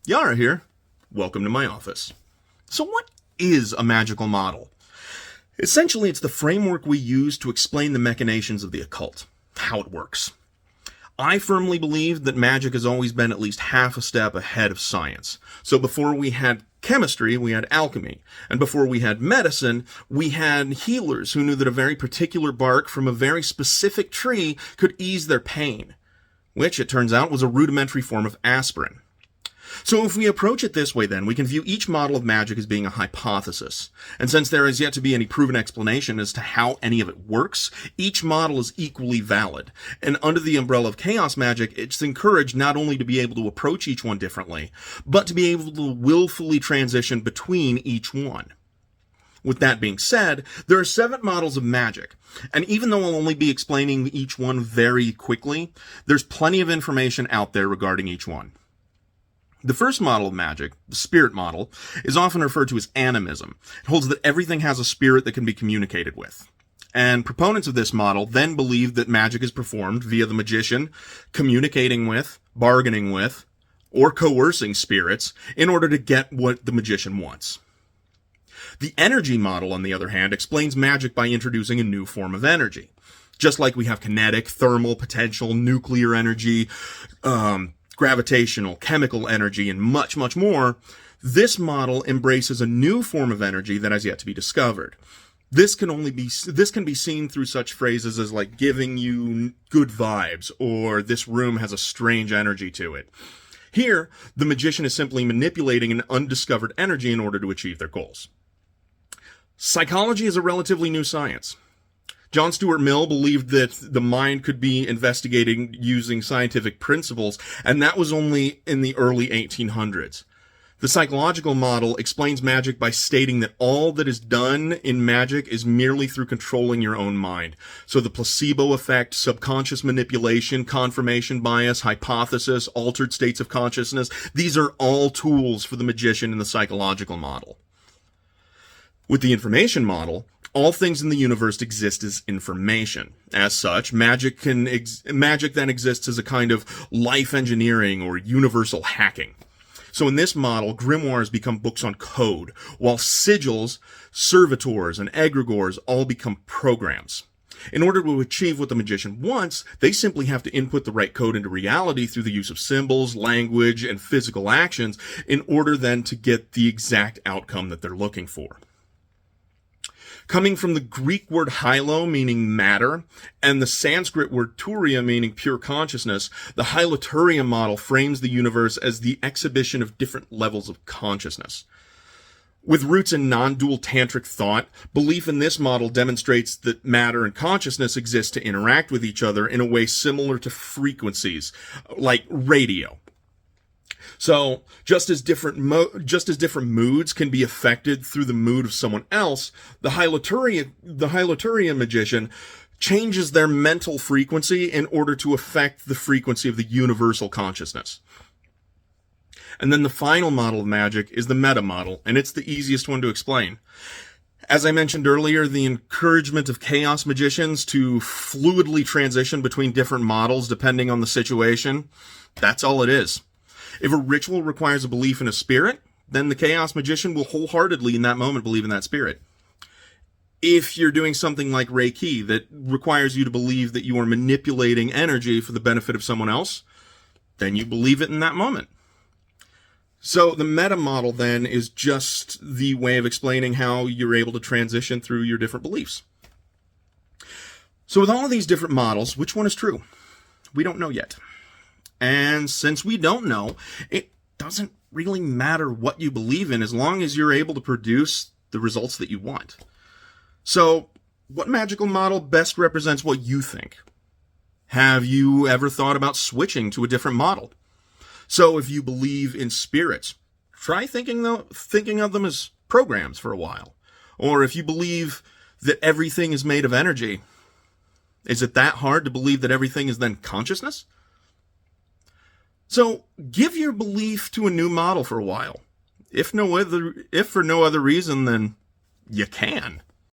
Yara here. Welcome to my office. So what is a magical model? Essentially, it's the framework we use to explain the machinations of the occult, how it works. I firmly believe that magic has always been at least half a step ahead of science. So before we had chemistry, we had alchemy. And before we had medicine, we had healers who knew that a very particular bark from a very specific tree could ease their pain, which, it turns out, was a rudimentary form of aspirin. So if we approach it this way, then, we can view each model of magic as being a hypothesis. And since there is yet to be any proven explanation as to how any of it works, each model is equally valid. And under the umbrella of chaos magic, it's encouraged not only to be able to approach each one differently, but to be able to willfully transition between each one. With that being said, there are 7 models of magic, and even though I'll only be explaining each one very quickly, there's plenty of information out there regarding each one. The first model of magic, the spirit model, is often referred to as animism. It holds that everything has a spirit that can be communicated with. And proponents of this model then believe that magic is performed via the magician communicating with, bargaining with, or coercing spirits in order to get what the magician wants. The energy model, on the other hand, explains magic by introducing a new form of energy. Just like we have kinetic, thermal, potential, nuclear energy, gravitational, chemical energy, and much, much more, this model embraces a new form of energy that has yet to be discovered. This can be seen through such phrases as like giving you good vibes, or this room has a strange energy to it. Here, the magician is simply manipulating an undiscovered energy in order to achieve their goals. Psychology is a relatively new science. John Stuart Mill believed that the mind could be investigated using scientific principles, and that was only in the early 1800s. The psychological model explains magic by stating that all that is done in magic is merely through controlling your own mind. So the placebo effect, subconscious manipulation, confirmation bias, hypothesis, altered states of consciousness, these are all tools for the magician in the psychological model. With the information model, all things in the universe exist as information. As such, magic then exists as a kind of life engineering or universal hacking. So in this model, grimoires become books on code, while sigils, servitors, and egregores all become programs. In order to achieve what the magician wants, they simply have to input the right code into reality through the use of symbols, language, and physical actions in order then to get the exact outcome that they're looking for. Coming from the Greek word hylo, meaning matter, and the Sanskrit word turiya, meaning pure consciousness, the hyloturia model frames the universe as the exhibition of different levels of consciousness. With roots in non-dual tantric thought, belief in this model demonstrates that matter and consciousness exist to interact with each other in a way similar to frequencies, like radio. So, just as different moods can be affected through the mood of someone else, the hyloturia magician changes their mental frequency in order to affect the frequency of the universal consciousness. And then the final model of magic is the meta model, and it's the easiest one to explain. As I mentioned earlier, the encouragement of chaos magicians to fluidly transition between different models depending on the situation, that's all it is. If a ritual requires a belief in a spirit, then the chaos magician will wholeheartedly in that moment believe in that spirit. If you're doing something like Reiki that requires you to believe that you are manipulating energy for the benefit of someone else, then you believe it in that moment. So the meta model then is just the way of explaining how you're able to transition through your different beliefs. So with all of these different models, which one is true? We don't know yet. And since we don't know, it doesn't really matter what you believe in as long as you're able to produce the results that you want. So, what magical model best represents what you think? Have you ever thought about switching to a different model? So, if you believe in spirits, try thinking of them as programs for a while. Or if you believe that everything is made of energy, is it that hard to believe that everything is then consciousness? So, give your belief to a new model for a while. If for no other reason, then you can.